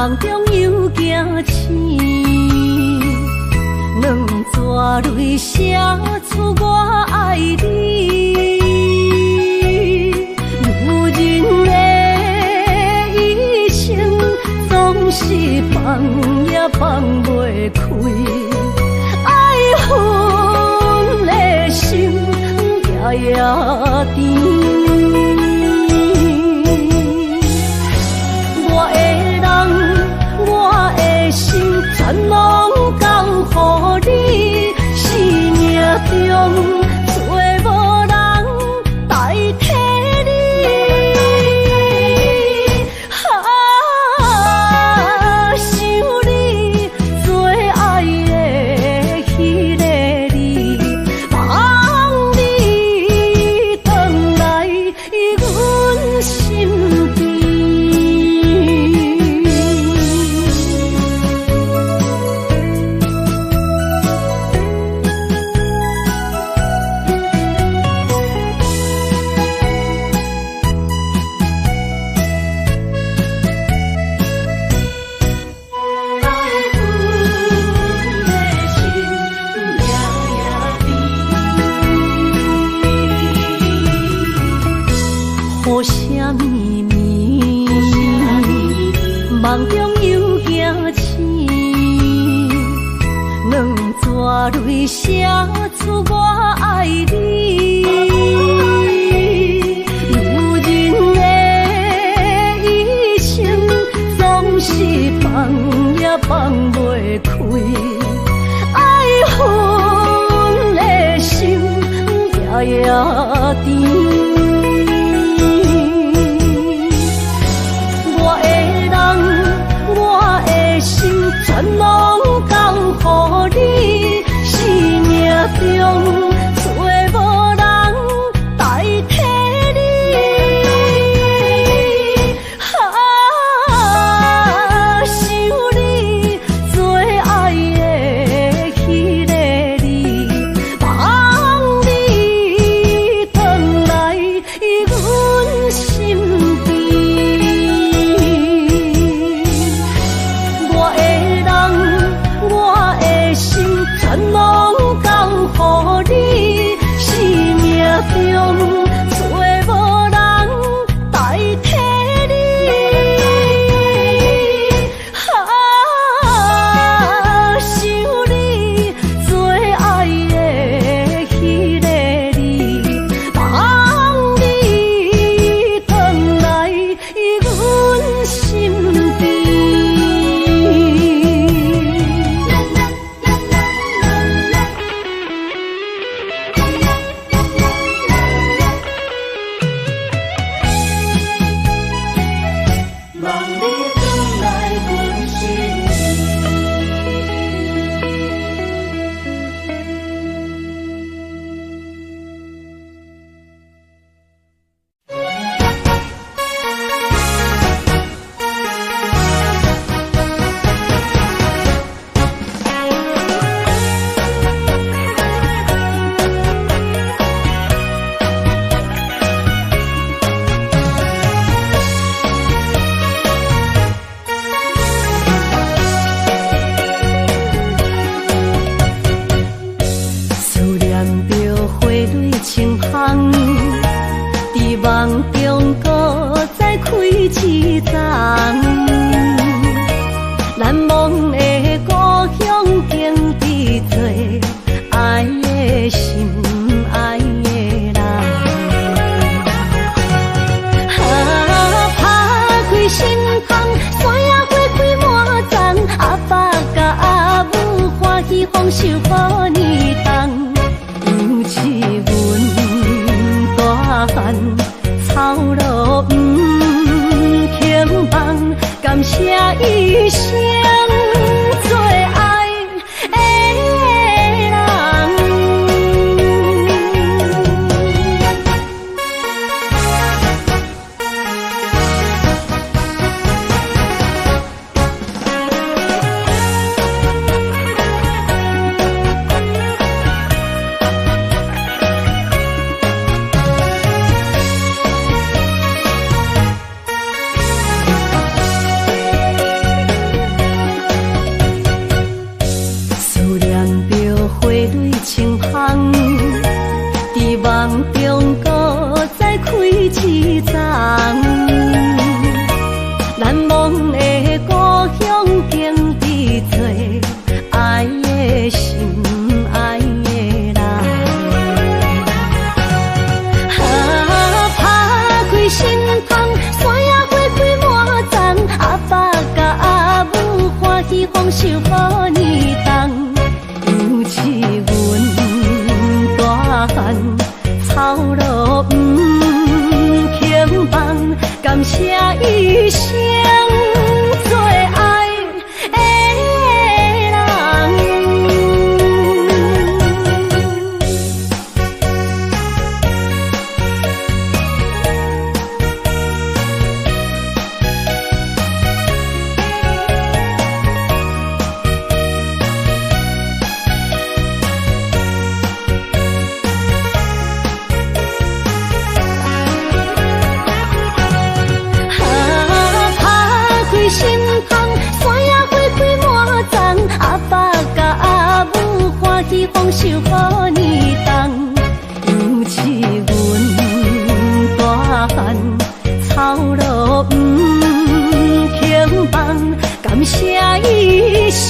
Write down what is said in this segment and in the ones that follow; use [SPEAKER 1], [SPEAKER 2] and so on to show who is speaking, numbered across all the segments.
[SPEAKER 1] 梦中又惊醒，两撮泪写出我爱你。女人的一生总是放也放袂开，爱恨的心夜夜甜。全拢交予你，生命中找无人代替你。想你最爱的迄个你，望你回来阮心边。梦中又惊醒，两撮泪写出我爱你。女人的一生总是放也放袂开，爱恨的心夜夜甜。全拢交予你，生命中找无人代替你。想你最爱的迄个你，望你回来阮心边。全拢交予你，生命中找无人代替你。想你最爱的迄个你，望你回来阮心边。梦中搁再开一丛，难忘的故乡经伫做爱的心爱的人。打开心窗，山野花开满丛，阿爸甲阿母欢喜丰收好年冬，尤其阮大汉。草路不轻放，感谢一生最爱的人。梦中搁再开一丛，难忘的故乡经历做爱的心爱的人。打开心窗，山野花开满丛，阿爸甲阿母欢喜丰收好年冬，尤其阮大汉草路不轻放，感谢一生做爱的人。心窗，山野花开满丛，阿爸甲阿母欢喜丰收好年冬，尤其阮大汉草路不轻放，感谢一生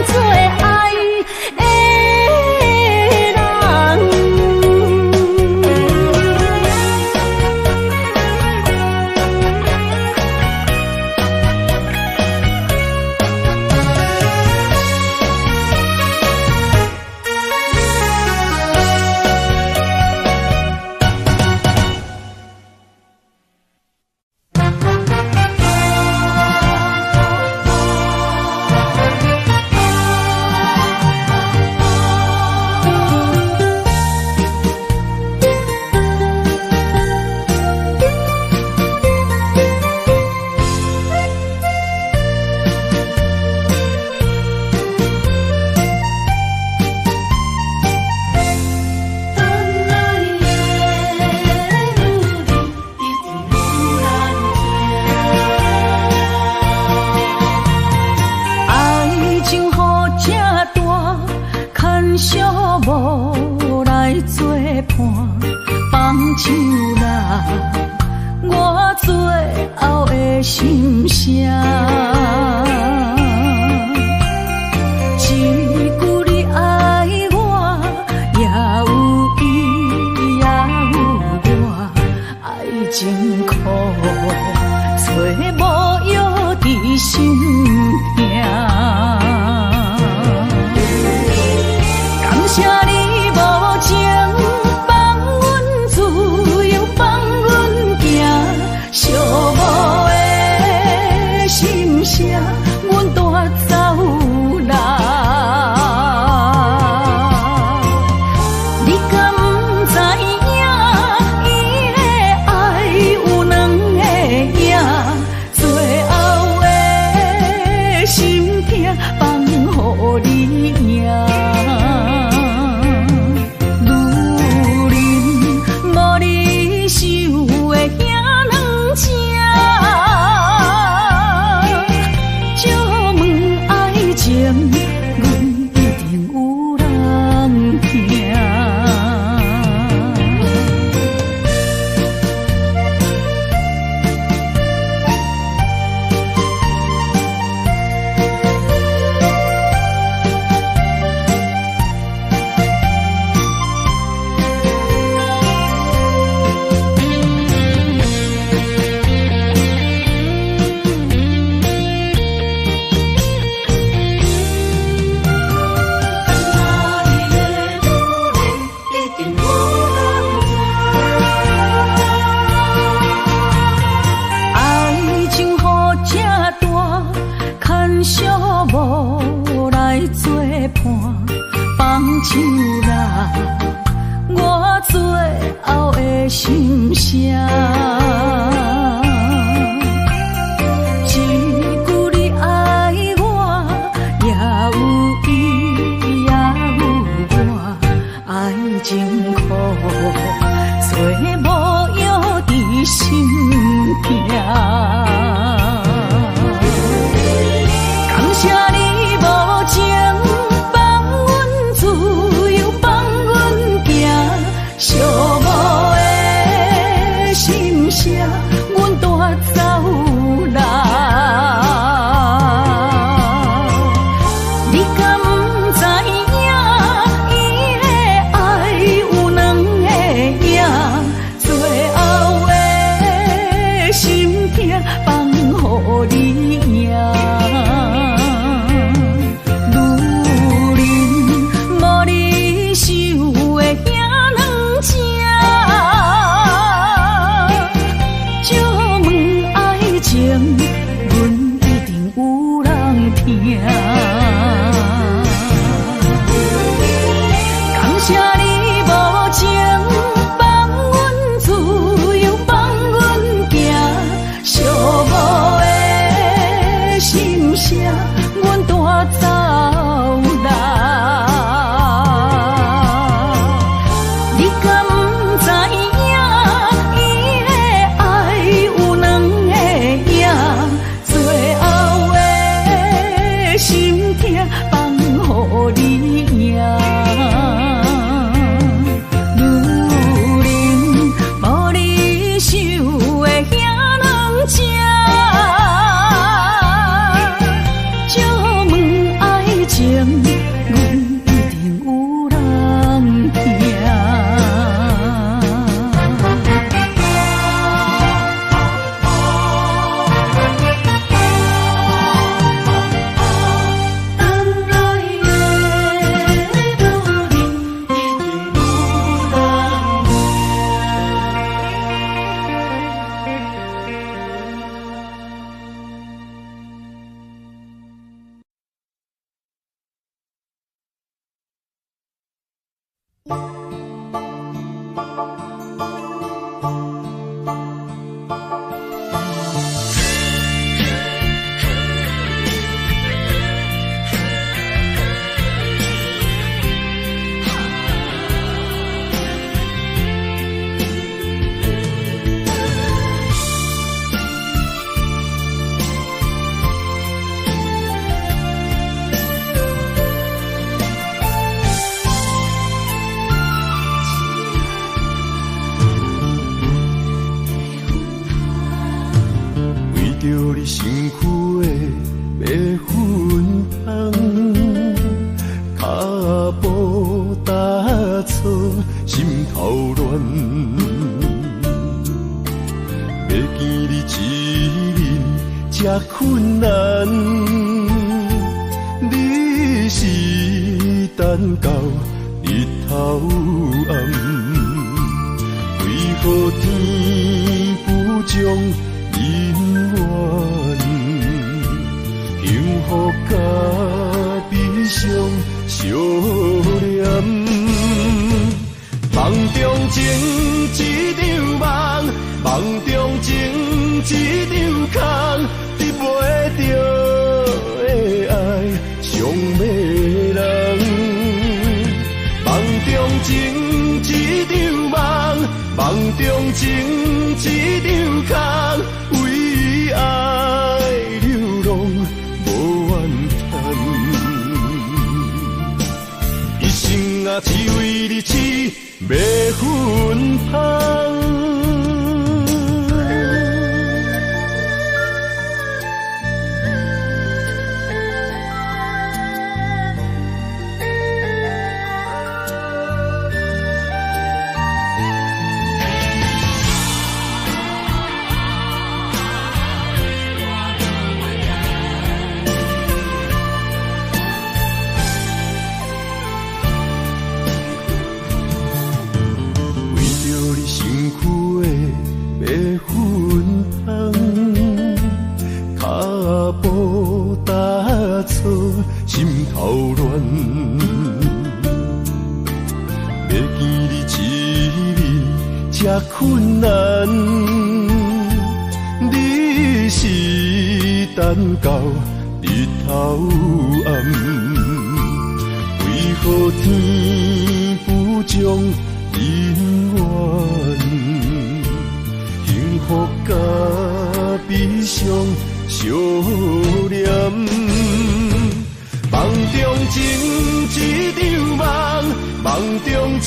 [SPEAKER 1] 做爱的人。无来作伴，放手啦，我最后的心声。一句你爱我，也有伊，也有我，爱情苦，找无药伫心痛。谢你无情，放阮自由，放阮行，寂寞的心声，阮带走啦。你敢不知影，伊的爱有两个影，最后的心痛放予你赢。无来作伴，放手啦，我最后的心声。一句你爱我，也有伊，也有我，爱情苦，做无药伫心痛。谢你无情，放阮自由，放阮行。
[SPEAKER 2] 你身躯的白粉汤，脚步踏错，心头乱。要见你一面这困难，你是等到日头暗，为何天不将人怨？幸福甲悲伤相连，梦中情一场梦，梦中情一场空，得袂着的爱上迷人。梦中情一场梦，梦中情一场空，为爱流浪无怨叹。一生啊，只为你痴迷粉汤。心头乱，要见你一面这困难，你是等到日头暗，为何天不将人怨？幸福甲悲伤相连。梦中情一场梦，梦中情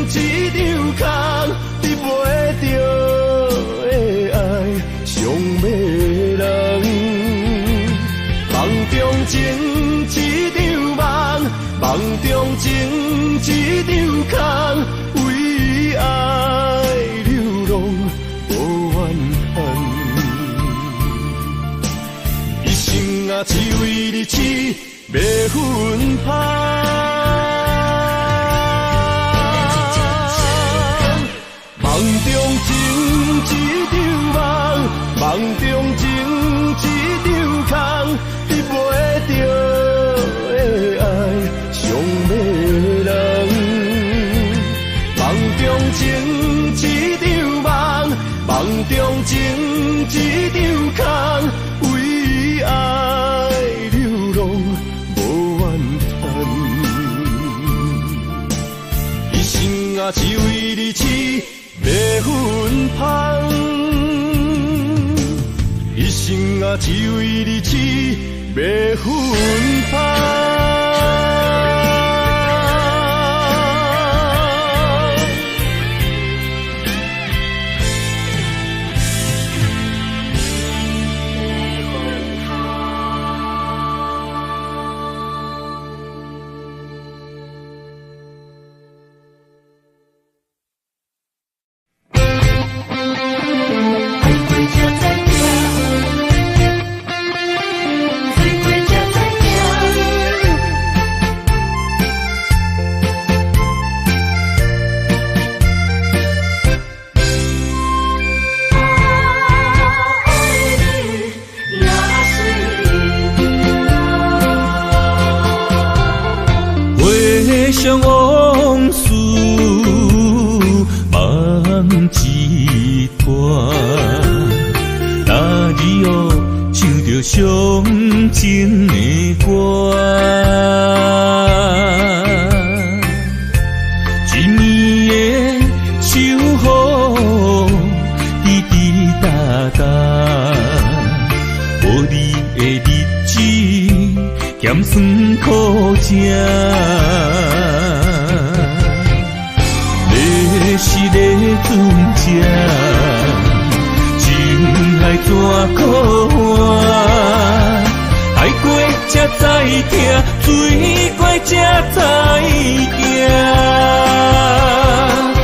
[SPEAKER 2] 一场空，得袂着的爱上迷人。梦中情一场梦，梦中情一场空，为爱流浪无怨叹。一生啊，只为你痴迷粉汤，梦中情一场梦，梦中情一场空，得袂着的爱上迷人。梦中情一场梦，梦中情一场空，为爱流浪啊，只为你痴迷粉汤，一生啊，只为你痴迷粉汤。
[SPEAKER 3] 往事梦一段，那日哦唱着伤情的歌，一年的秋雨滴滴答答，无你的日子咸酸苦涩。是个船只，情海可换？爱过才知疼，水过才知行。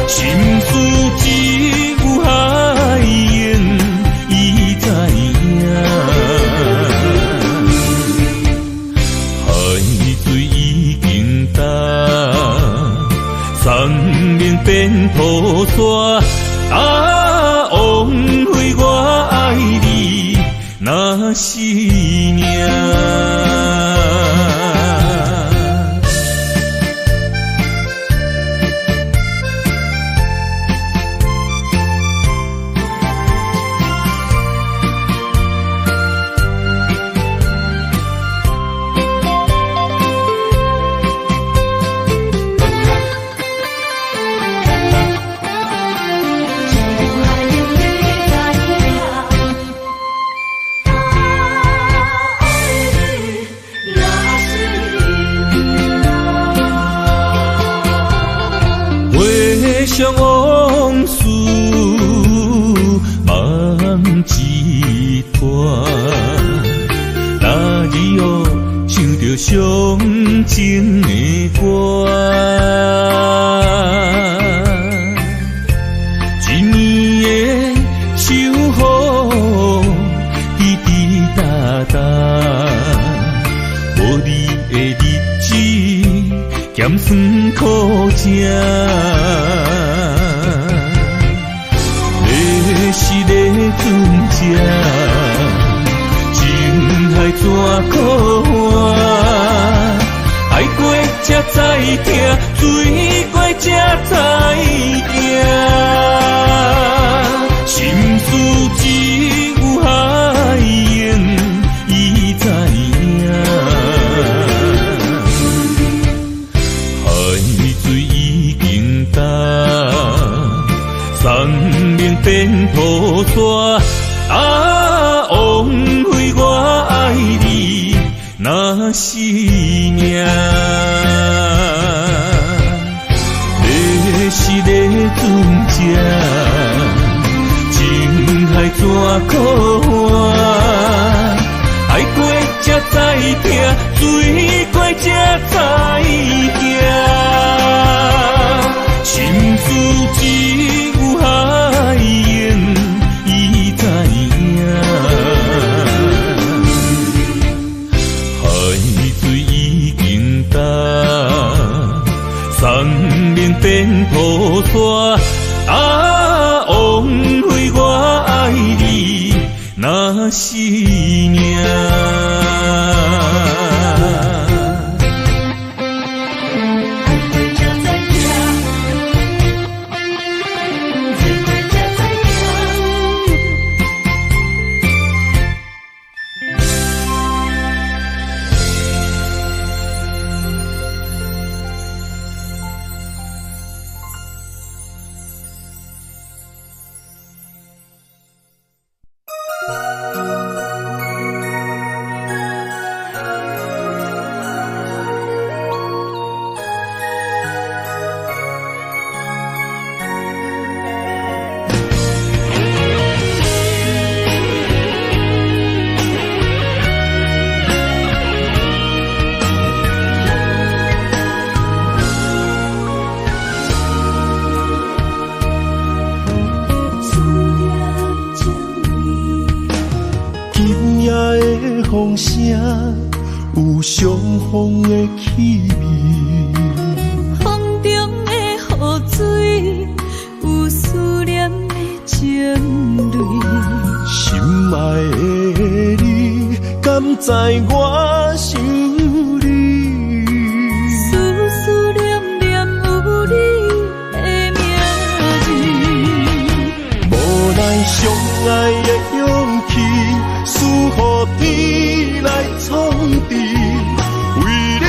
[SPEAKER 3] 心事只有海缘，伊知影。海水已经干，山面变土沙。往回我爱你，那是命。回想往事梦一段，那日哦唱着伤情的歌，一年的秋雨滴滴答答，无你的日子咸酸苦涩。是咧船只，情海怎可换？爱过才知疼，水过才知行。心事只有海缘，伊知影。海水已经干。山面变土沙，往回我爱你，那是命。要是咧船只，情海怎可换？爱过才知疼，水过才知行。心事只有海缘，伊知影。海水已经干，山面变土沙，往回我爱你，那是命。
[SPEAKER 2] 风声有相逢的气味，
[SPEAKER 1] 风中的雨水有思念的情泪。
[SPEAKER 2] 心爱的你，敢知我想你？
[SPEAKER 1] 思思念念有你的名字，
[SPEAKER 2] 无奈相爱的勇气，输予天来创治。为你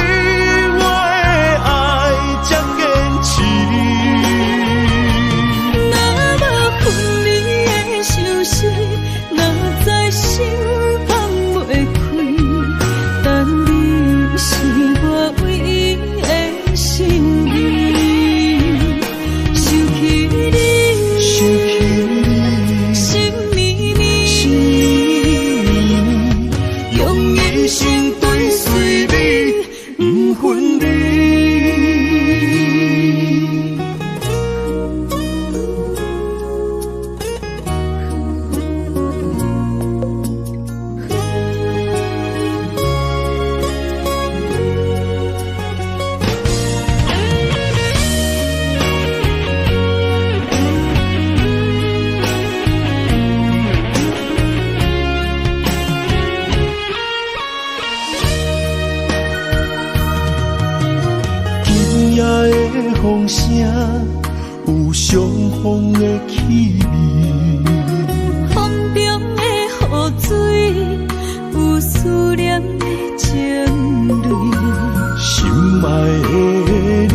[SPEAKER 2] 我的爱才坚持。
[SPEAKER 1] 若无分离的相思，哪知心放袂开。但你是我唯一的心意，想起你，心绵绵。
[SPEAKER 2] 有相逢的气味，
[SPEAKER 1] 风中的雨水，有思念的情泪。
[SPEAKER 2] 心爱的你，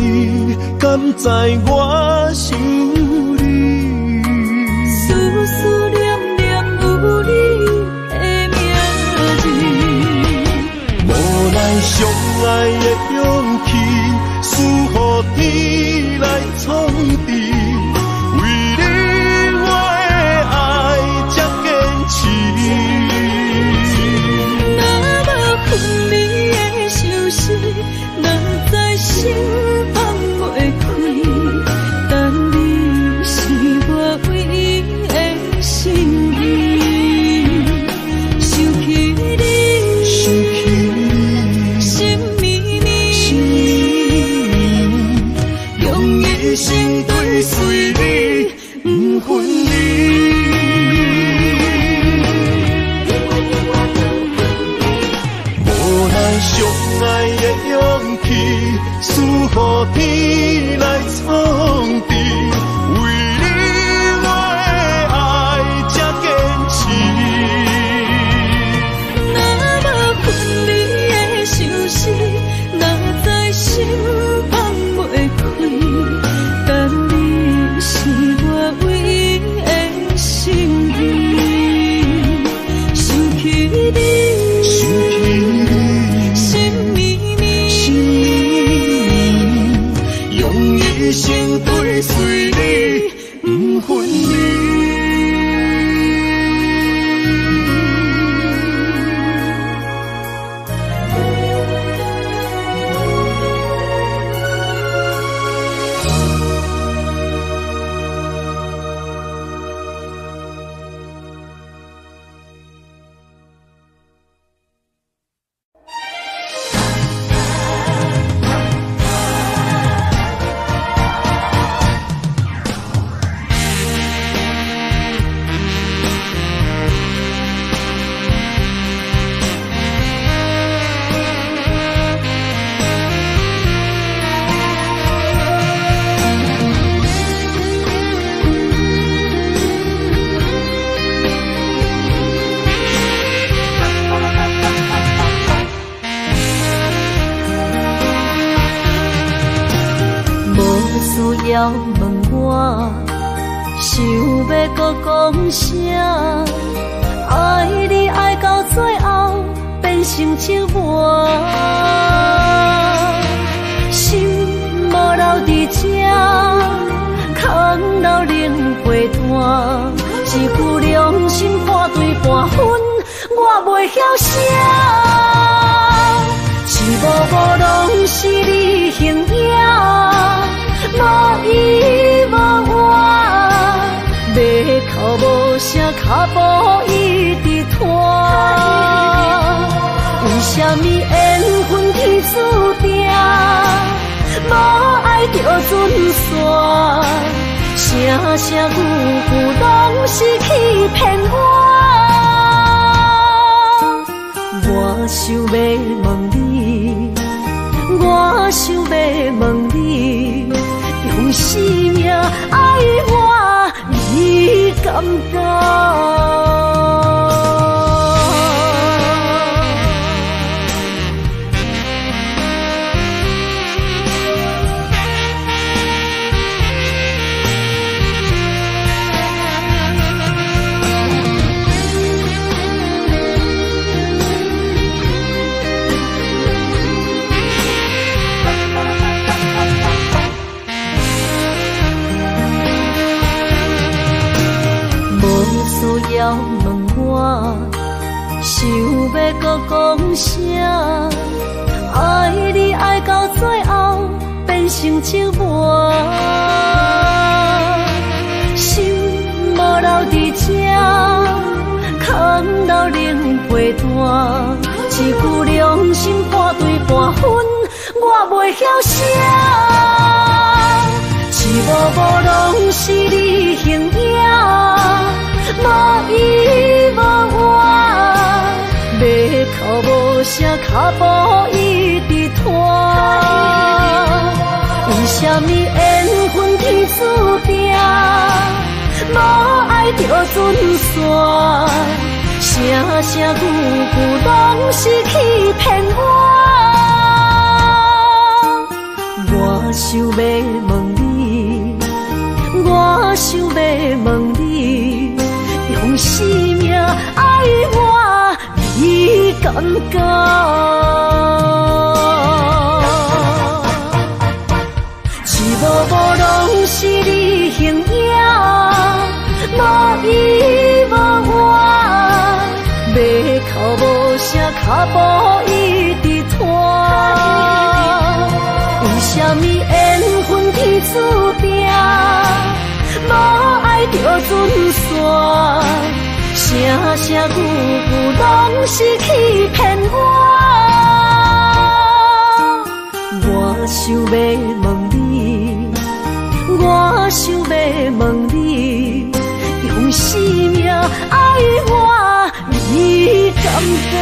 [SPEAKER 2] 敢知我想你？
[SPEAKER 1] 思思念念有你的名字，
[SPEAKER 2] 无奈相爱的勇气，输予天来创治。为你我的爱才坚持。
[SPEAKER 1] 若无分离的相思，若在心放袂开，但你是我唯一的心意。想起你，心绵绵，用一生追随你，不分离。
[SPEAKER 2] 无奈相爱的勇气，输予天来创治。为你我的爱才坚持。
[SPEAKER 1] 若无分离的相思，若在心放袂开，但你是我唯一的心意。想起你，心绵绵，
[SPEAKER 2] 用一生追随你，不分离。
[SPEAKER 1] 需要问我，想要搁讲啥？爱你爱到最后变成寂寞，心无留伫这，空留冷陪伴，一句良心半对半分，我袂晓写。一幕幕拢是你形影，无依无我，要哭无声，脚步一直拖。为什么缘分天注定，无爱就准线？声声句句拢是欺骗我。我想要问你，我想要问你，用生命爱我，你敢敢？需要问我，想要搁讲啥？爱你爱到最后变成寂寞，心无留伫这，空留冷陪伴，一句良心半对半分，我袂晓写。一幕幕拢是你形影，无依无我，要哭无声，脚步一直拖。为什么缘分天注定，爱着准线，声声句句拢是欺骗我。我想要问你，我想要问你，用生命爱我，你敢讲？一幕幕拢是你形影，无依无我，袂哭无声，脚步一直拖。为什么缘分天注定，无爱着准线，声声句句拢是欺骗我。我想要问你，我想要问你，用生命爱我，你敢讲？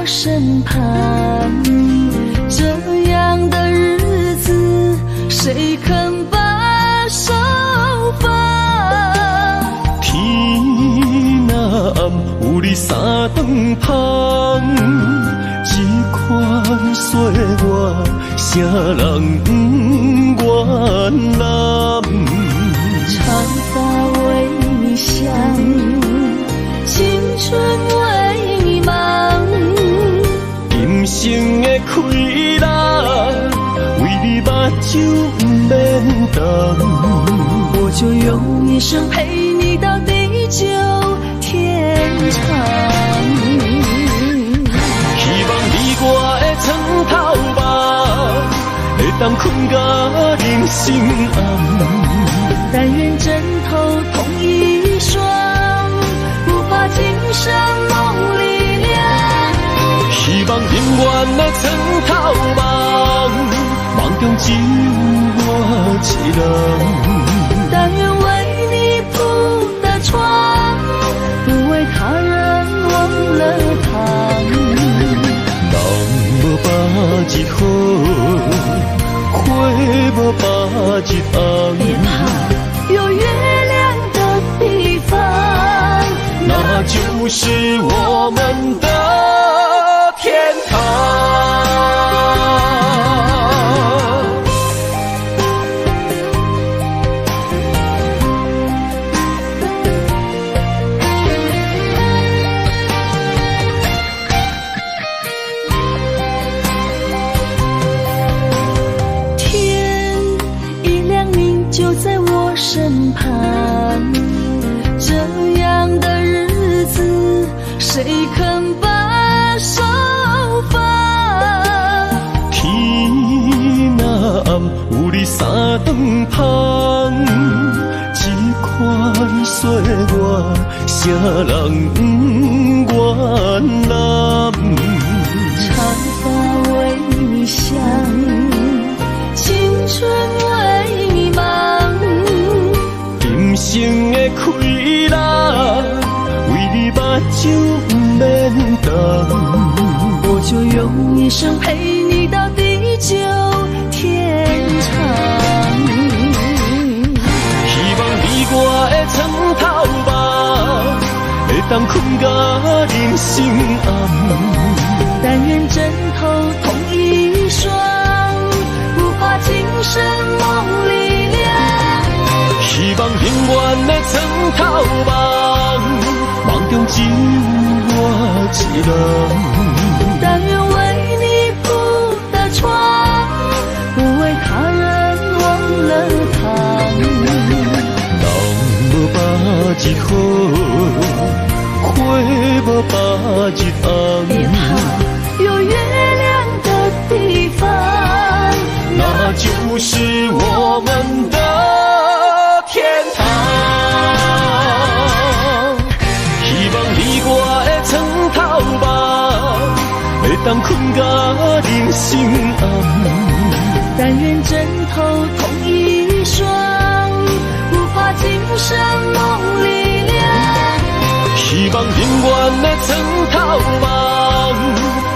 [SPEAKER 1] 身旁，这样的日子，谁肯把手放？
[SPEAKER 2] 天若暗，有你三顿芳，这款岁月，啥人不愿揽？
[SPEAKER 1] 长发为你想，青春为你忙。
[SPEAKER 2] 人生的快乐，为你目睭不免重。
[SPEAKER 1] 我就用一生陪你到地久天长。
[SPEAKER 2] 希望你我的床头梦，会当困到人生暗。
[SPEAKER 1] 但愿枕头同一双，不怕今生梦里凉。
[SPEAKER 2] 希望永远的床头梦，梦中只有我一人。
[SPEAKER 1] 但愿为你铺的床，不为他人忘了躺。
[SPEAKER 2] 人无百日好，花无百日红。
[SPEAKER 1] 别怕有月亮的地方，
[SPEAKER 2] 那就是我们的天堂。
[SPEAKER 1] 天一亮明就在我身旁，这样的日子，谁肯把手放？
[SPEAKER 2] 天若暗，有你三顿芳，这款岁月，啥人不愿揽？
[SPEAKER 1] 长发为你想，青春为你忙。
[SPEAKER 2] 人生的快乐，为你目睭不免重。
[SPEAKER 1] 我就用一生陪你到地久天长。
[SPEAKER 2] 希望你我的床头梦，会当困到人生暗。
[SPEAKER 1] 但愿枕头同一双，不怕今生梦里凉。
[SPEAKER 2] 只有我一人。
[SPEAKER 1] 但愿为你铺的床，不为他人忘了躺。
[SPEAKER 2] 人无把日好，花无把日红。
[SPEAKER 1] 别怕，有月亮的地方，
[SPEAKER 2] 那就是我们的天堂。希望你我的床头梦，会当困甲人心暗。
[SPEAKER 1] 但愿枕头同一双，不怕今生梦里凉。
[SPEAKER 2] 希望永远的床头梦，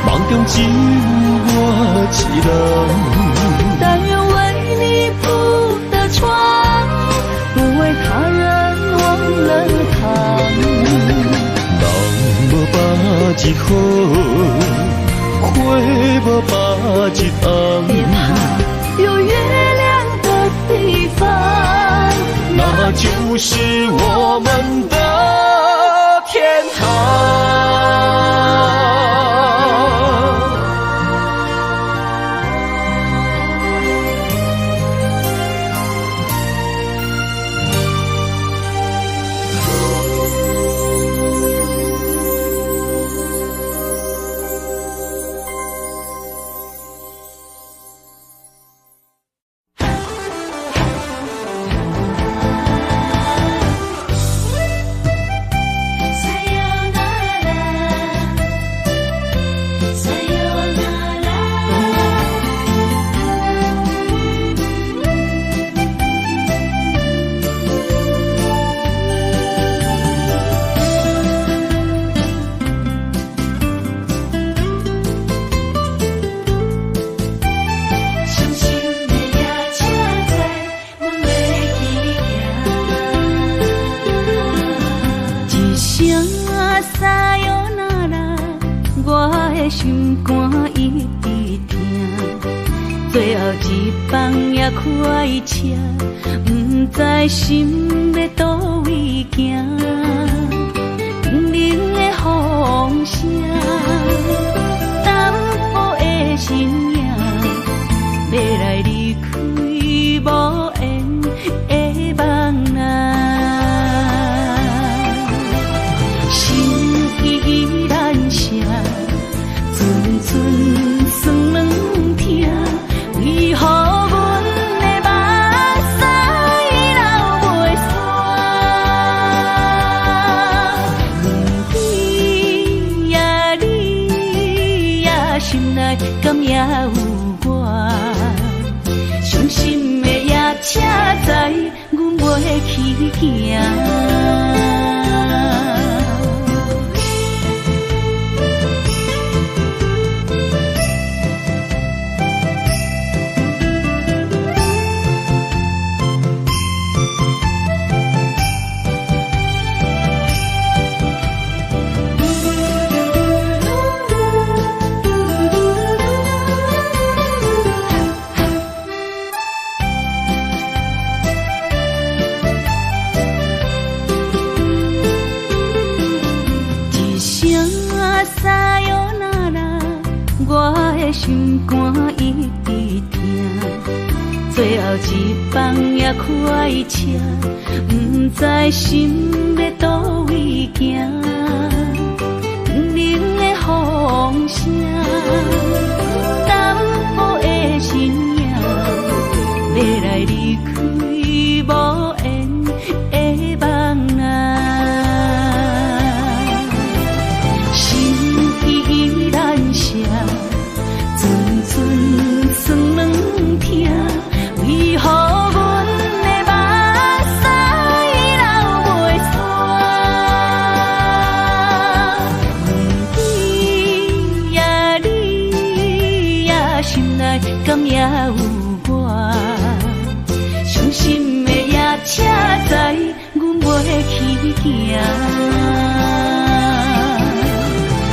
[SPEAKER 2] 梦中只有我一人。
[SPEAKER 1] 但愿为你铺的床，不为他人忘了躺。
[SPEAKER 2] 人无把日好，花无把日红。
[SPEAKER 1] 别怕，有月亮的地方，
[SPEAKER 2] 那就是我们的天堂。
[SPEAKER 1] 心肝一直疼，最后一放也开车，不知心要倒位行。冷冷的风声，淡薄的身影，要来离开无缘的梦啊。心依然舍。阵阵酸软疼，为何阮的目屎流袂煞？问你呀你呀，心内敢也有我？伤心的夜车载，阮袂去行。心肝一直疼，最后一放也开车，不知心要倒位行。冷冷的风声，淡薄的身影，要来离开无缘的梦啊。心依然舍。阵阵酸软疼，为何阮的目屎流袂煞？问你呀你呀，心内敢也有我？伤心的夜车载，阮袂去行。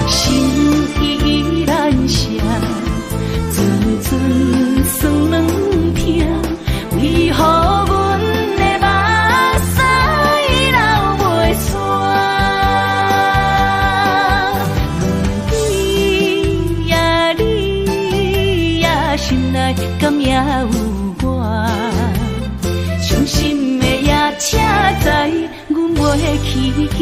[SPEAKER 1] 心依然舍。阵阵酸软疼，为何阮的目屎流袂煞？有我，伤心的夜车载阮袂去行。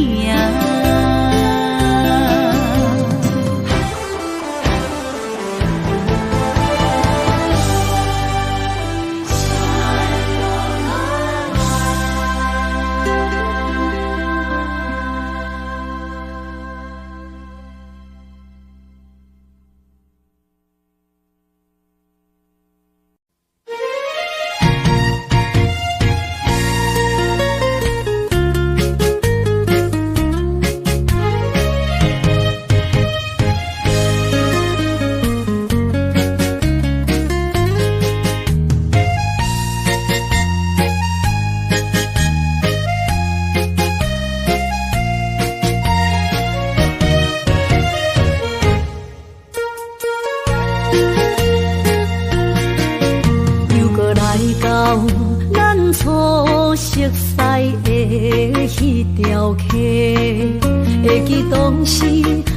[SPEAKER 1] 会记当时，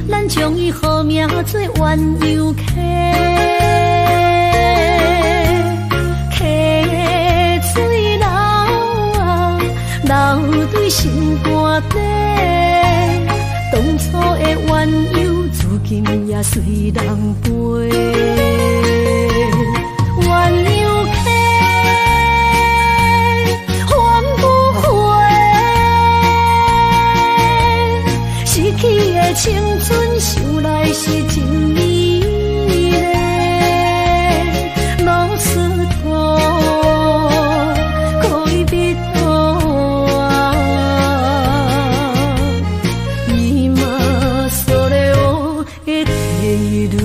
[SPEAKER 1] 咱将伊号名做鸳鸯溪，溪水流啊，流对心肝底。当初的鸳鸯，至今也随人陪。鸳鸯溪。青春想来是真美丽，老师徒可以比多啊，伊嘛所了的体路。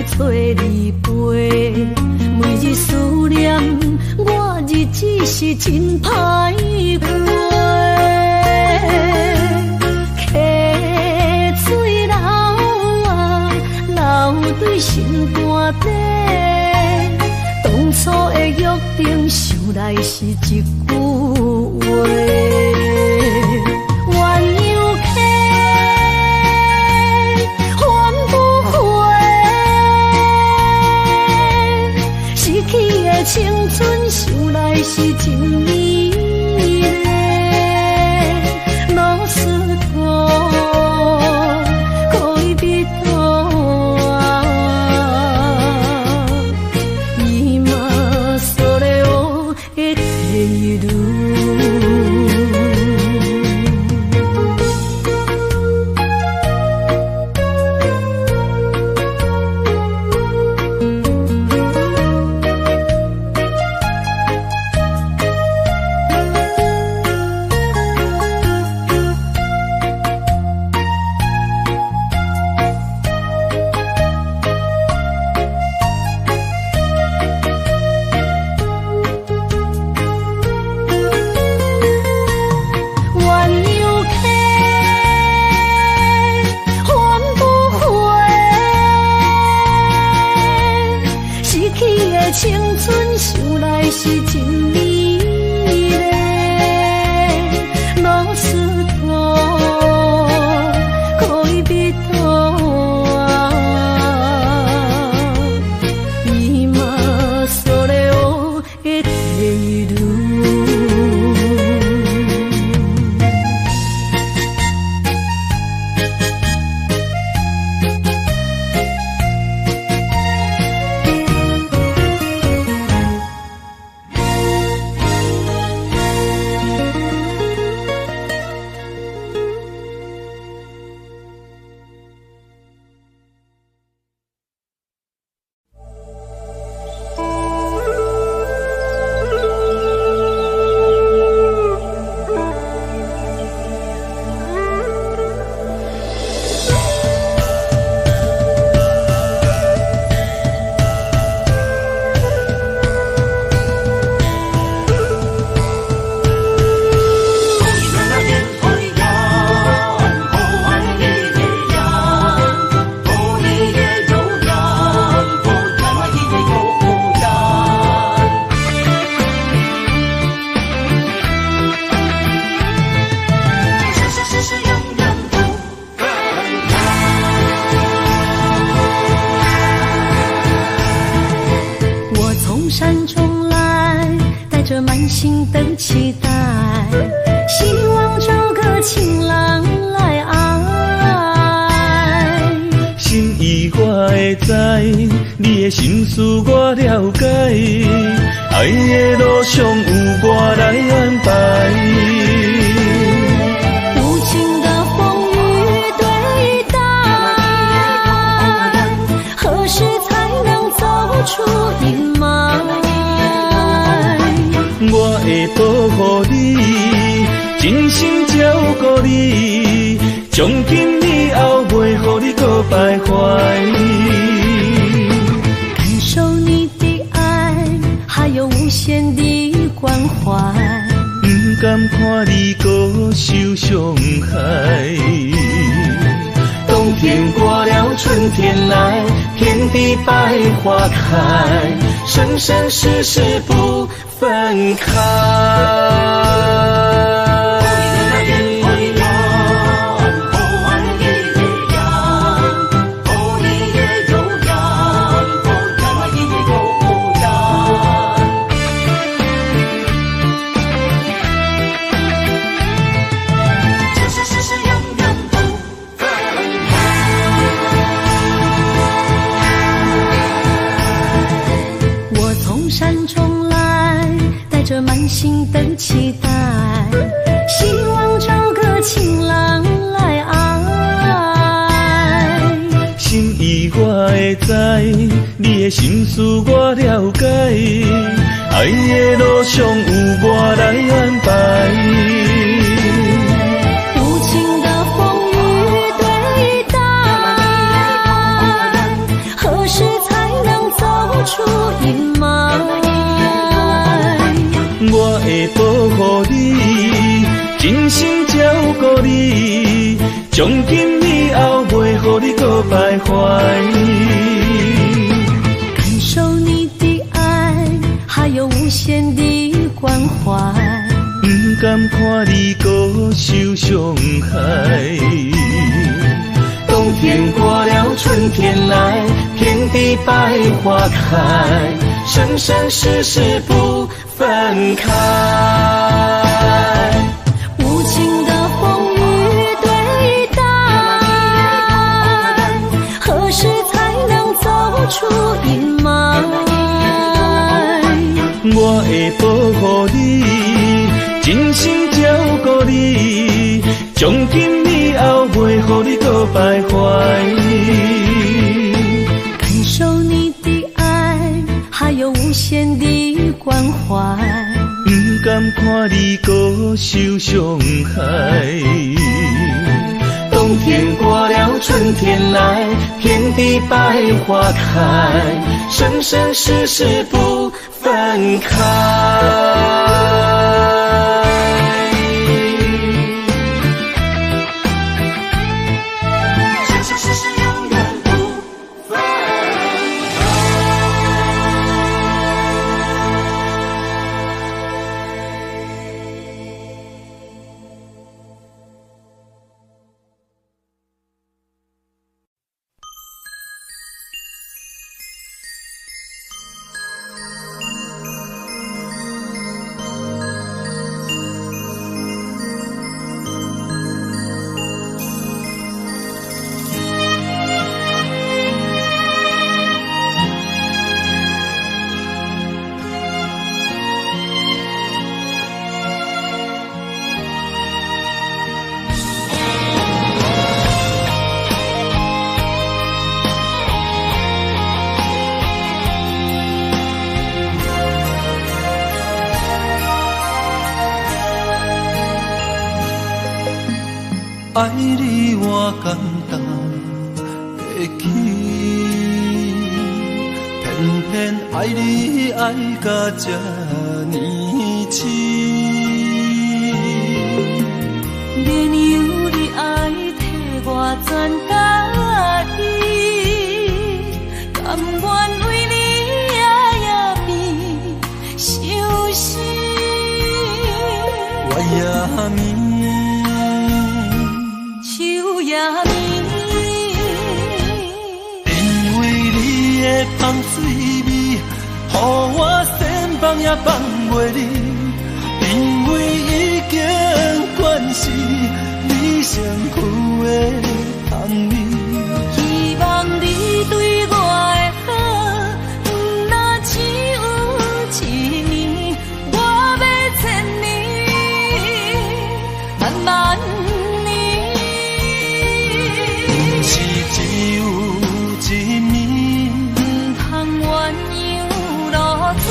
[SPEAKER 1] 找你陪，每日思念我，日子是真歹过。溪水流啊，流对心肝底。当初的约定，想来是一句话。青春想来是真美丽，老师徒可以比多啊，伊嘛所了的体路。青春想来是真美丽，老师徒可以比多啊，伊嘛所了的体路。着满心的期待，希望找个情郎来爱。
[SPEAKER 3] 心意我会知，你的心思我了解，爱的路上有我来安排。
[SPEAKER 1] 无情的风雨对待，何时才能走出阴霾？
[SPEAKER 3] 我会保护你，真心照顾你，从今以后袂予你搁徘徊。
[SPEAKER 1] 感受你的爱，还有无限的关怀，
[SPEAKER 3] 不甘看你搁受伤害。冬天过了，春天来，天地百花开，生生世世不分开。
[SPEAKER 1] 满心的期待，希望找个情郎来爱。
[SPEAKER 3] 心意我会知，你的心思我了解，爱的路上有我来安排。
[SPEAKER 1] 无情的风雨对待，何时才能走出阴霾？
[SPEAKER 3] 我会保护你，真心照顾你，从今以后袂予你搁徘徊。
[SPEAKER 1] 感受你的爱，还有无限的关怀，
[SPEAKER 3] 不甘看你搁受伤害。冬天过了，春天来，天地百花开，生生世世不分开。
[SPEAKER 1] 无情的风雨对待，何时才能走出阴霾？
[SPEAKER 3] 我会保护你，真心照顾你，从今以后袂予你搁徘徊。
[SPEAKER 1] 感受你的爱，还有无限的关怀，
[SPEAKER 3] 不甘看你搁受伤害。冬天过了，春天来，天地百花开，生生世世不分开。
[SPEAKER 4] 爱你我简单会起，偏偏爱你爱到这呢深。
[SPEAKER 1] 免由你爱替我全家己，甘愿为你夜夜变伤心。
[SPEAKER 4] 我也眠。因为你的香水味，予我身房也放袂袂离，因为已经惯是你身躯的香味。
[SPEAKER 1] 希望你对我的好，不那只有一年，我要千年，慢慢年。
[SPEAKER 4] 不是只有一年，
[SPEAKER 1] 不通鸳鸯落水。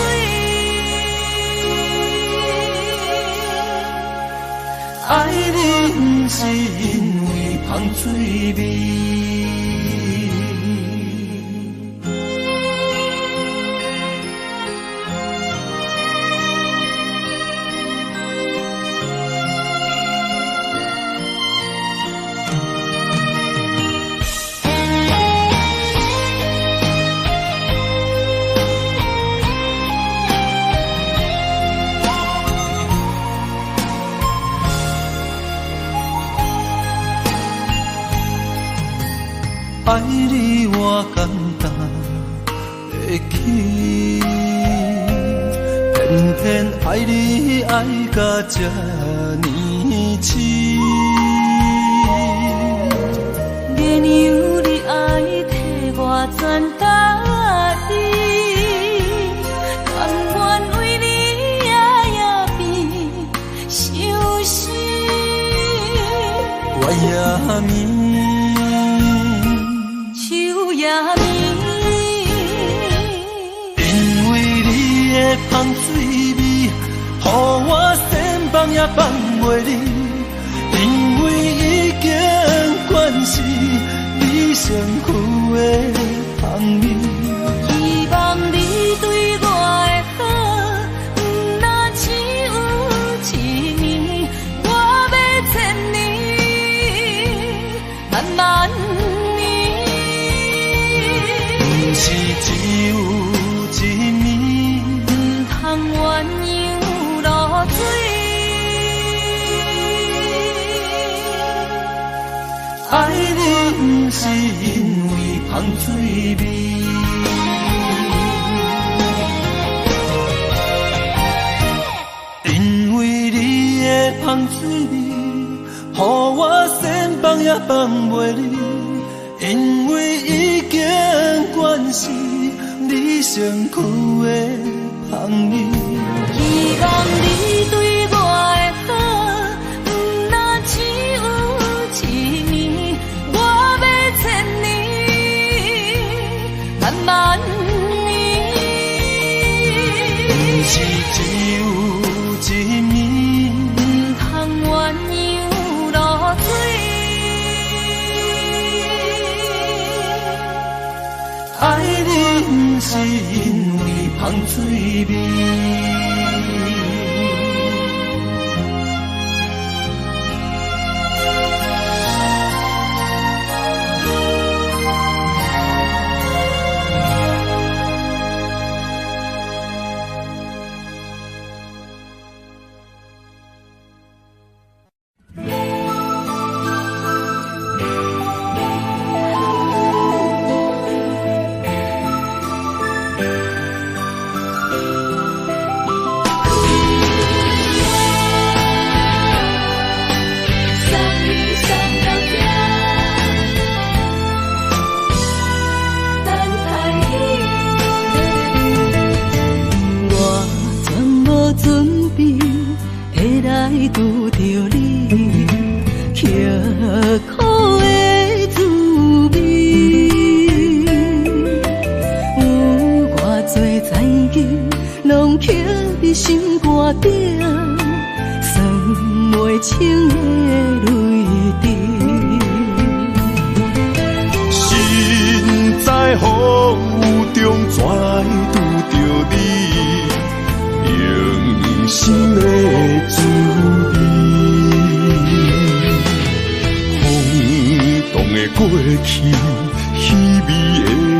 [SPEAKER 4] 爱你不是因为香水味。爱你我简单会起，偏偏爱你爱到这呢痴。
[SPEAKER 1] 月娘你爱替我全家己，甘愿为你夜变伤心。
[SPEAKER 4] 我也眠。因为你的香水味，予我千放也放袂离。因为已经惯是你身躯的香味。
[SPEAKER 1] 希望你对我的好，不那只有一年，我要千年，慢慢。
[SPEAKER 4] 不是只有一年，
[SPEAKER 1] 不通鸳鸯落水。
[SPEAKER 4] 爱你不是因为香水味，因为你的香水味，予我千放也放袂离。因为已经惯是你身躯的香味。
[SPEAKER 1] 希望你对我的好，不那只有一年，我要千年，慢慢年。
[SPEAKER 4] 不是只有一年，
[SPEAKER 1] 不通鸳鸯落水。
[SPEAKER 4] 爱你不是因为香水味。
[SPEAKER 1] 拄着你，刻苦的滋味，有偌多知己，拢刻伫心肝顶，算袂清的泪滴。
[SPEAKER 2] 心在风雨中，怎会拄着你？用心的滋味，空洞的过去，虚伪的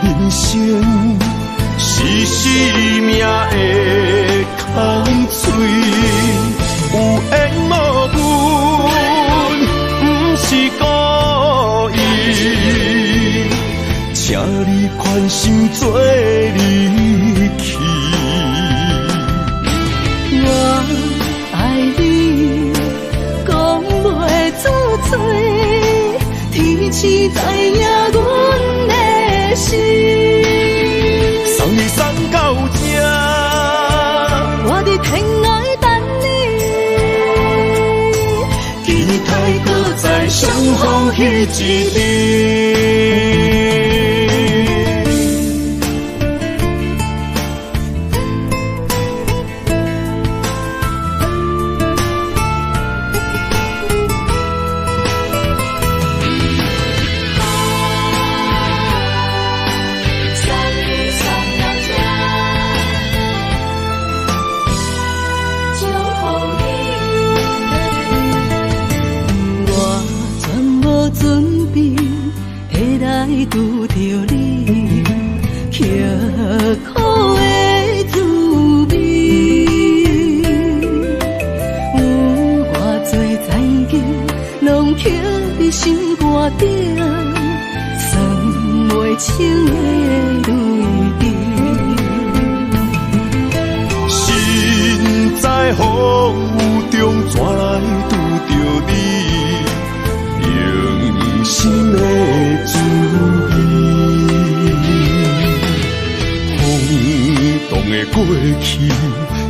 [SPEAKER 2] 人生，是生命的空嘴，有缘无分，不是故意，请你宽心做离去。
[SPEAKER 1] 我痴知影阮的心。
[SPEAKER 2] 送你送到这，
[SPEAKER 1] 我伫天涯等你，
[SPEAKER 2] 期待搁再相逢彼一日。
[SPEAKER 1] 拄着你，刻苦的滋味，有偌多知己，拢刻伫心肝顶，算袂清的泪滴。
[SPEAKER 2] 心在风雨中，怎来拄着你？用心的滋味，轰动的过去，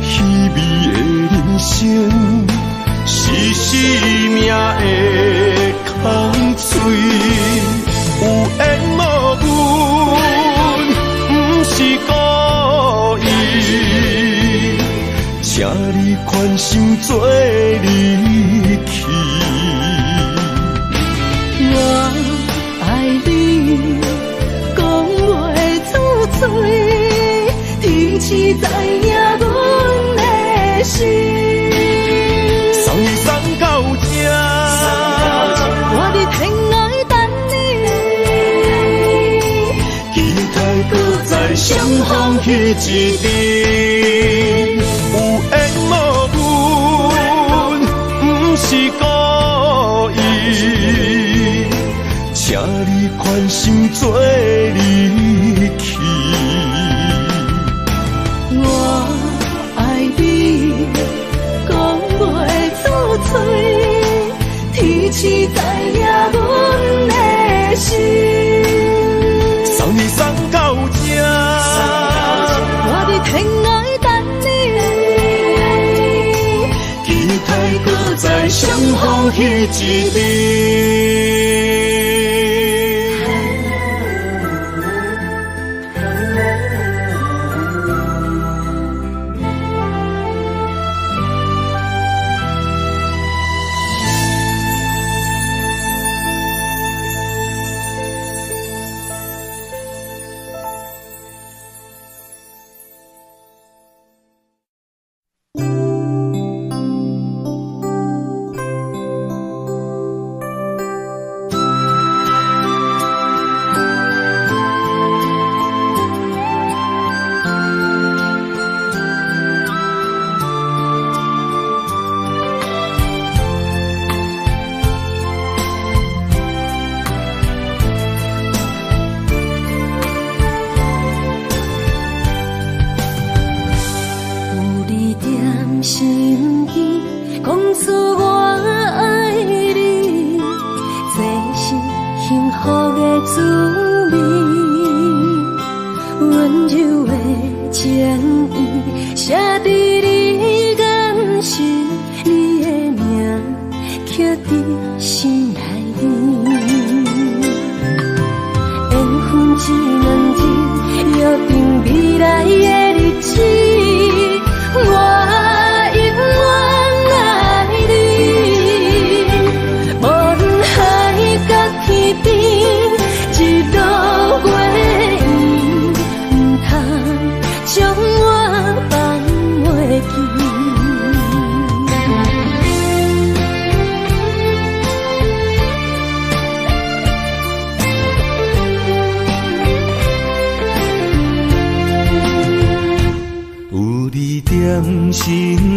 [SPEAKER 2] 稀微的人生，是生命的空嘴，有缘无分，不是故意，请你宽心做离去。
[SPEAKER 1] 我爱你，讲袂出嘴，天痴知影阮的心。
[SPEAKER 2] 送你送到这，
[SPEAKER 1] 我伫天涯等你，
[SPEAKER 2] 期待搁再相逢彼一日。有缘无分，不是故意。请你宽心做离去。
[SPEAKER 1] 我爱你，讲袂出嘴，天痴知影阮的心。
[SPEAKER 2] 送你送到这，
[SPEAKER 1] 我伫天涯等你，
[SPEAKER 2] 期待搁再相逢彼一日。
[SPEAKER 3] 身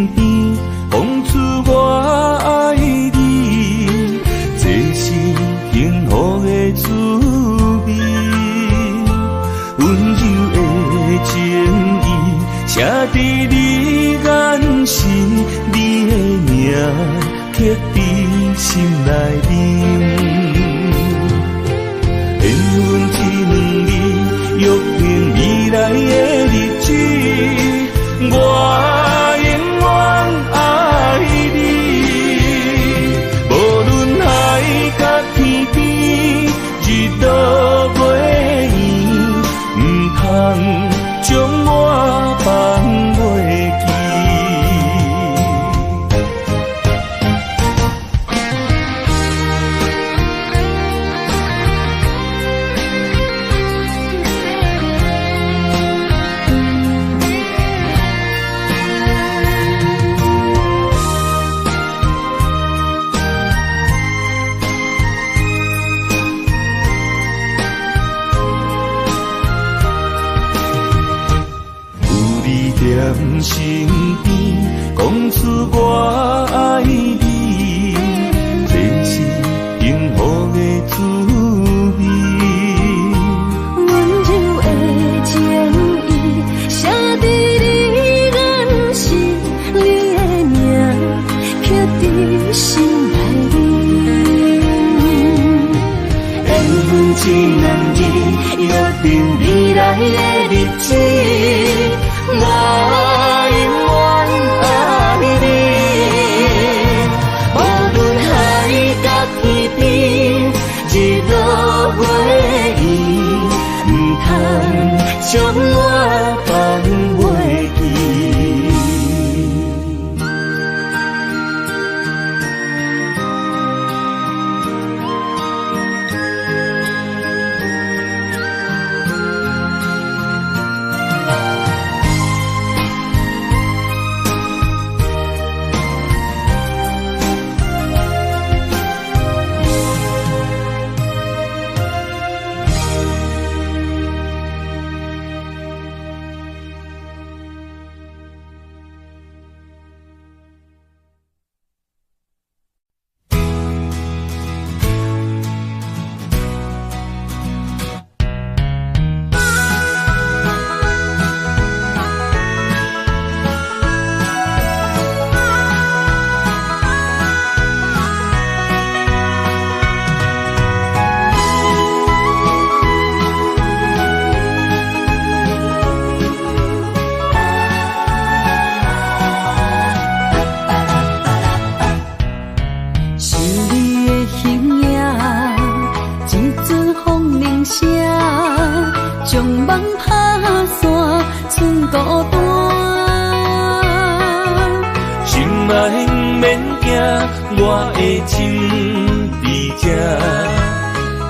[SPEAKER 3] 边讲出我爱你，这是幸福的滋味。温柔的情意写伫你眼神，你的名刻伫心内面。身边，讲出我爱你，这是幸福的滋味。
[SPEAKER 1] 温柔的情意，写在你眼神，你的名刻在心内里。缘分一两日，约定未来的日子，我永远爱你。无论海角天边，日落月圆，不通将我放袂记。
[SPEAKER 3] 我的心在这，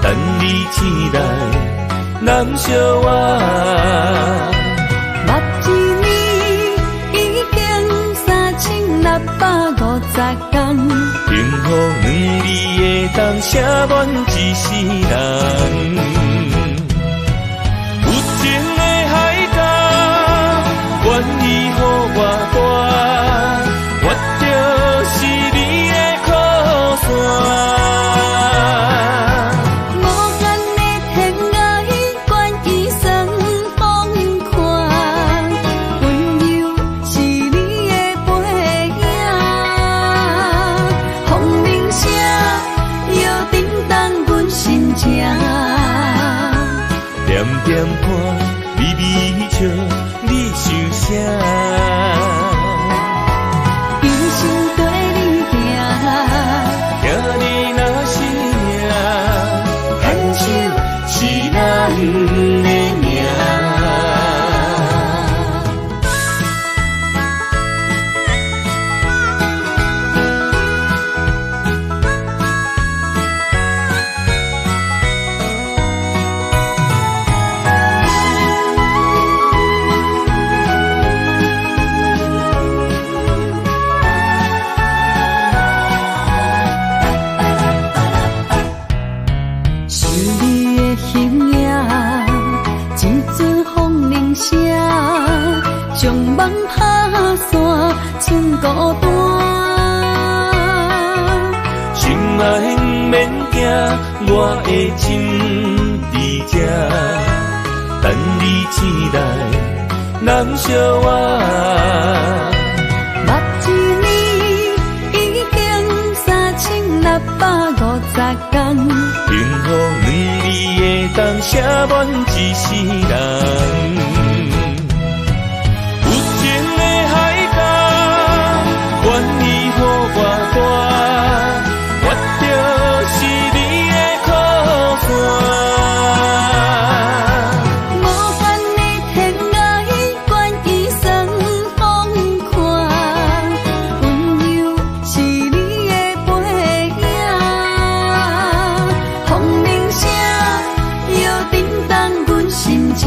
[SPEAKER 3] 等你醒来，难相我。
[SPEAKER 1] 目一年已经3650天，
[SPEAKER 3] 幸福两字的当写满一世人。有情的海角，愿意予我跋，我就是你的靠山。点点看，微微笑，你想啥？
[SPEAKER 1] 用心跟你行，
[SPEAKER 3] 行你若是命，牵手是咱的命。将梦打散，剩孤单。心爱免惊，我的心在这，等你醒来，难相我。
[SPEAKER 1] 目一年已经3650天，
[SPEAKER 3] 幸福两字的当写满一世人。愿意予我跋，我就是你的靠山。
[SPEAKER 1] 无限的天涯，愿意双风看，温柔是你的背影，风铃声摇震动阮心情。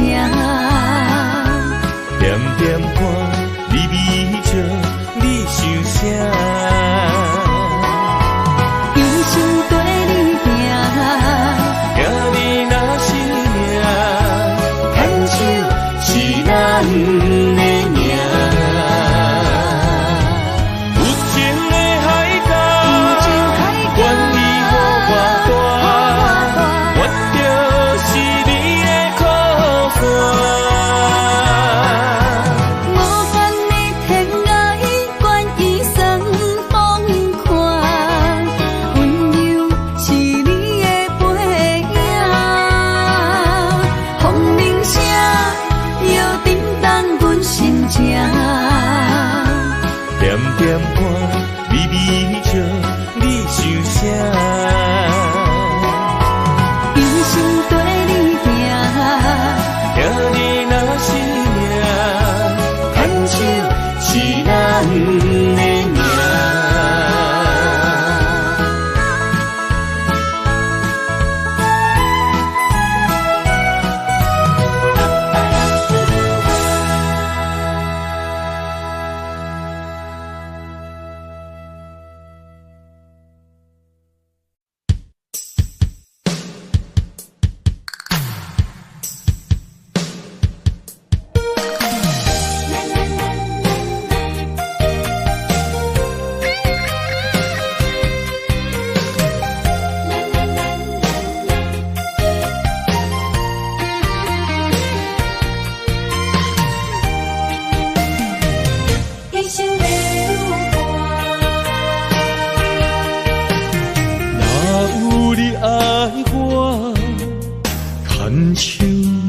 [SPEAKER 4] 牵手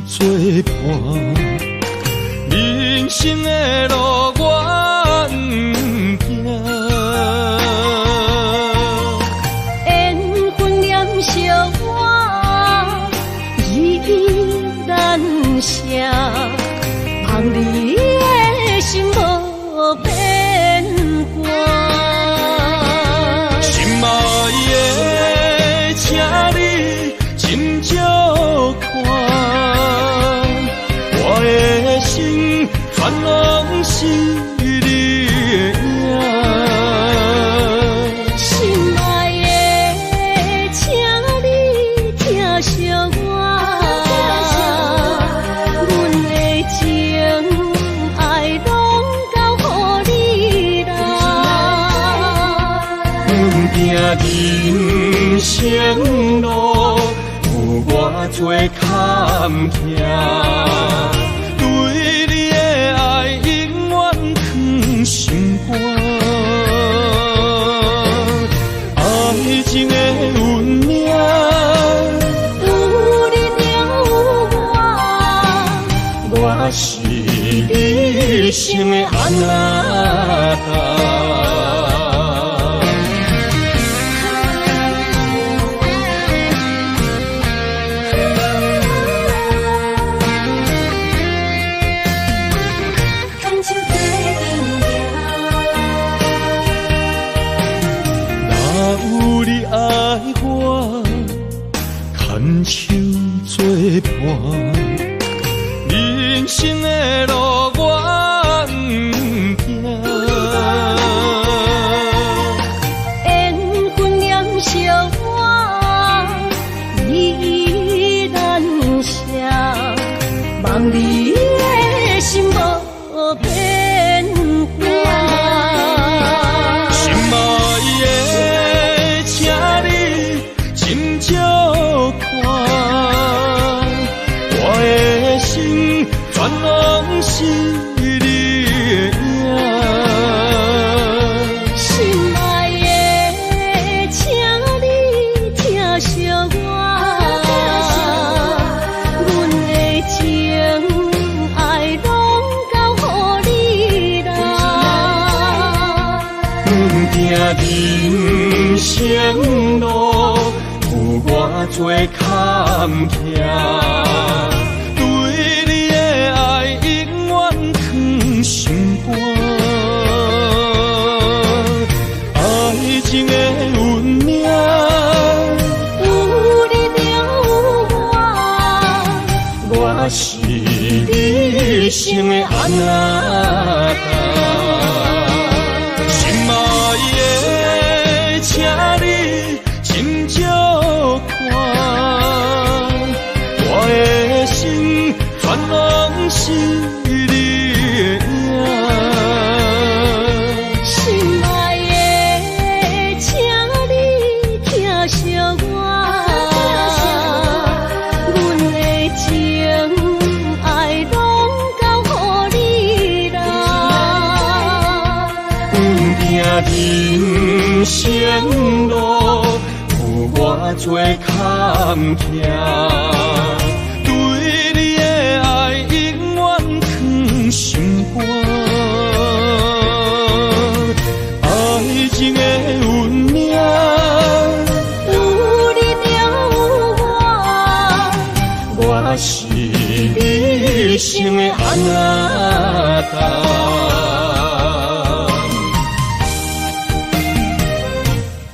[SPEAKER 4] 作伴，人生的路我不行。
[SPEAKER 1] 缘分念惜我，依依难舍，望你的心无变卦。
[SPEAKER 4] 心爱的，请你斟酌看，我的心全拢是你的影。
[SPEAKER 1] 心爱的，请你疼惜我，阮的情爱拢交予你啦。
[SPEAKER 4] 行人生路，有我做坎坷，对你的爱永远藏心肝。爱情的运命，
[SPEAKER 1] 有你有我，
[SPEAKER 4] 我是你生的安那达。有你爱我，牵手作伴，人生的路我不行。
[SPEAKER 1] 缘分念惜我，依依难舍，望你的心无变卦。
[SPEAKER 4] 心爱的，请你斟酌看，我的心全拢是你的影。
[SPEAKER 1] 心爱的，请你疼惜我，阮的情爱拢交予你啦。
[SPEAKER 4] 行人生路，有我做坎坷，对你的爱永远藏心肝。爱情的运命，
[SPEAKER 1] 有你有我，
[SPEAKER 4] 我是你生的安那达。心爱的，请你斟酌看，我的心全拢是你的影。
[SPEAKER 1] 心爱的，请你疼惜我，阮的情爱拢交予你啦。
[SPEAKER 4] 人生路，有我做坎坷，对你的爱永远藏心肝。爱情的运命，
[SPEAKER 1] 有你有我，
[SPEAKER 4] 我是你生的安那达。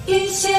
[SPEAKER 1] 一生的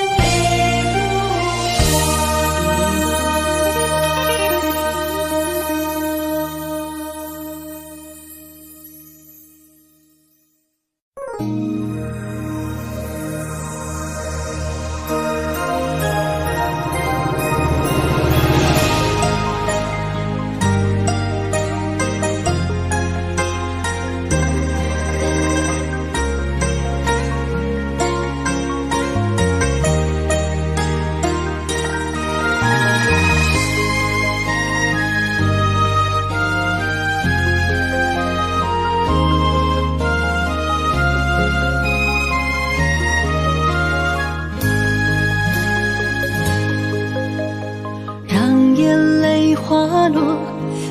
[SPEAKER 1] 花落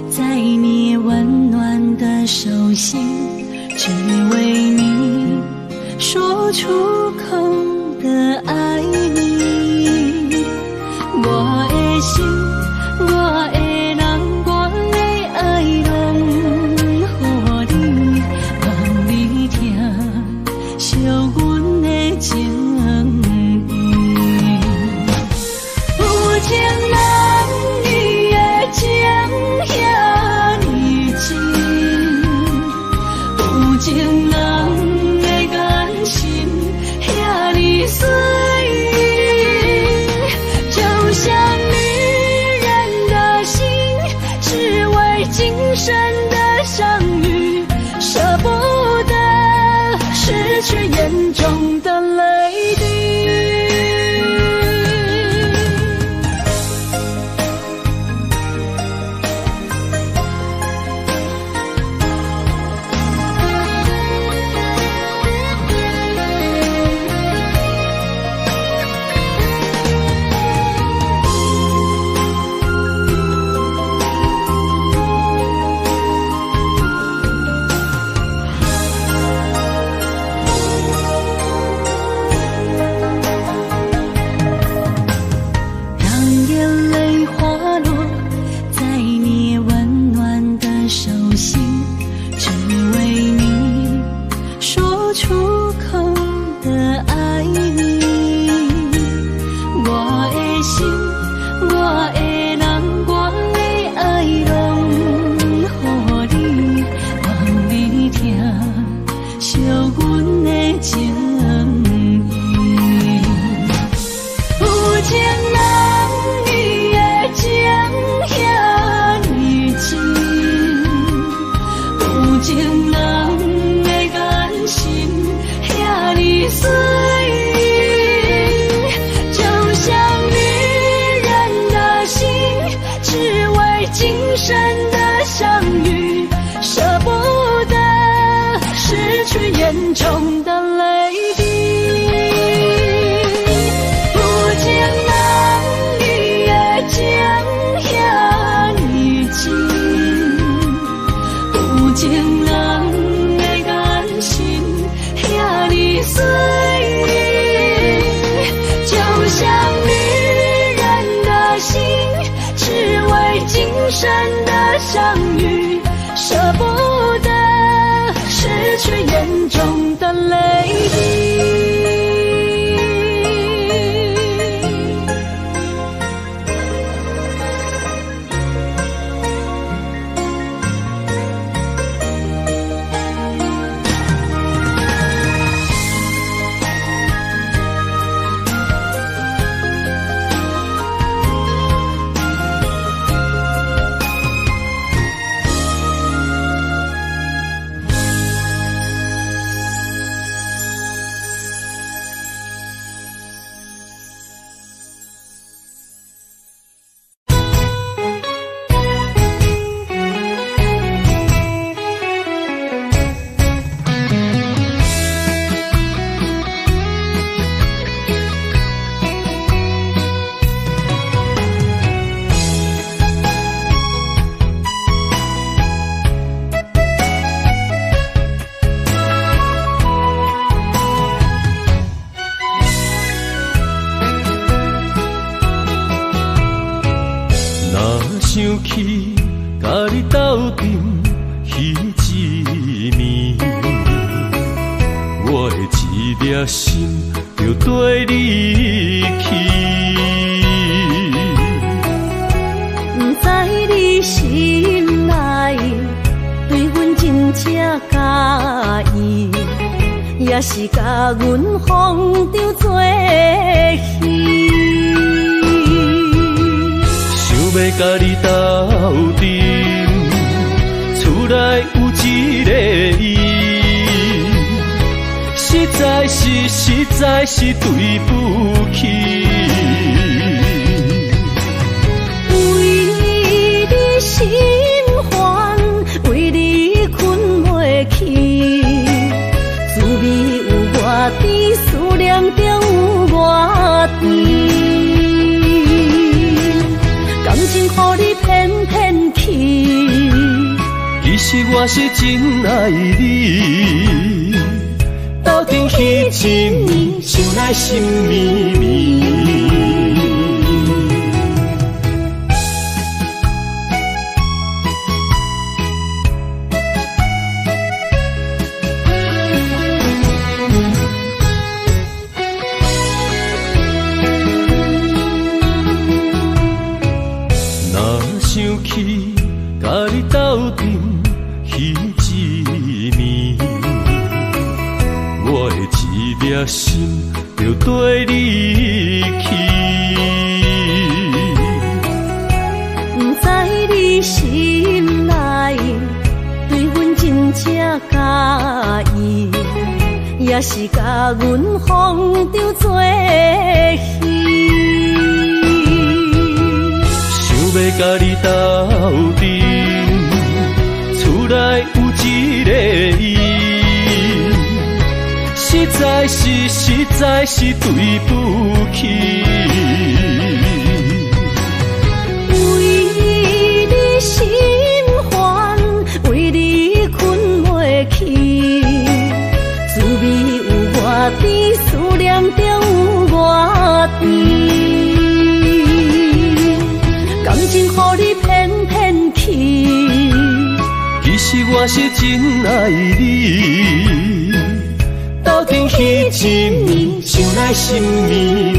[SPEAKER 1] 在你温暖的手心，只为你说出口的爱你。我的心，我的人，我的爱拢予你，望你听惜阮的情意。有情人你的情遐尼真，有情人的眼神遐尼水。今生的相遇，舍不得失去眼中的泪滴。眼中的泪滴，有情人你的情遐尼真，有情人的眼神遐尼水，就像女人的心，只为今生的相遇，舍不得失去眼中的泪滴。
[SPEAKER 3] 想起甲你斗阵彼一暝，我的一粒心就跟你去。
[SPEAKER 1] 不知你心内对阮真正介意，也是甲阮放着做戏。
[SPEAKER 3] 要甲你斗阵，厝内有一个伊，实在是对不起。
[SPEAKER 1] 为你心烦，为你困袂去，滋味有外甜，思念就有外甜。感情予你偏偏
[SPEAKER 3] 我是真爱你，斗阵彼一暝，想来心绵绵。想起甲你斗阵彼一暝，我的一粒心就跟你去。
[SPEAKER 1] 不知你心内对阮真正介意，也是甲阮放着做戏。
[SPEAKER 3] 要甲你斗阵，厝内有一个伊，实在是对不起。
[SPEAKER 1] 为你心烦，为你困袂去，滋味有外甜，思念就有外甜。感情予你骗骗去，
[SPEAKER 3] 其实我是真爱你，斗阵彼一暝，想来心绵绵。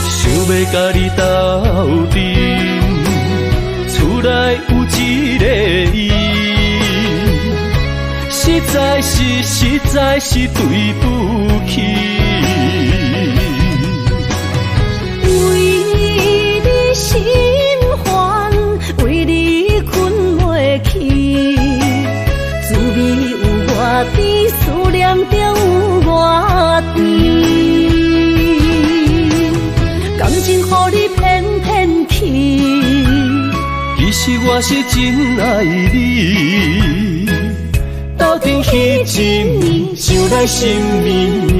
[SPEAKER 3] 想要甲你斗阵，厝内有一个伊，实在是对不起。
[SPEAKER 1] 心烦，为你困袂去，滋味有外甜，思念就有外甜。感情予你骗骗去，
[SPEAKER 3] 其实我是真爱你，斗阵彼一暝，想来心绵绵。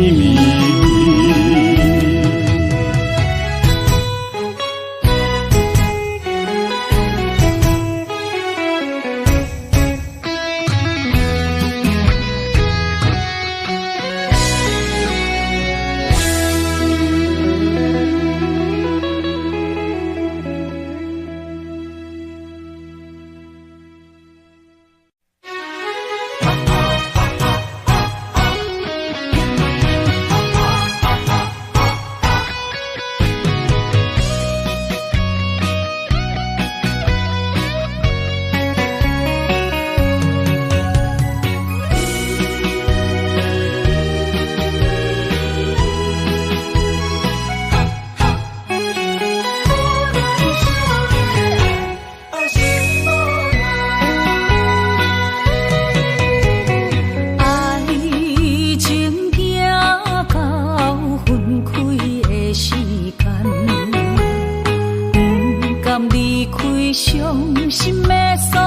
[SPEAKER 1] 伤心的所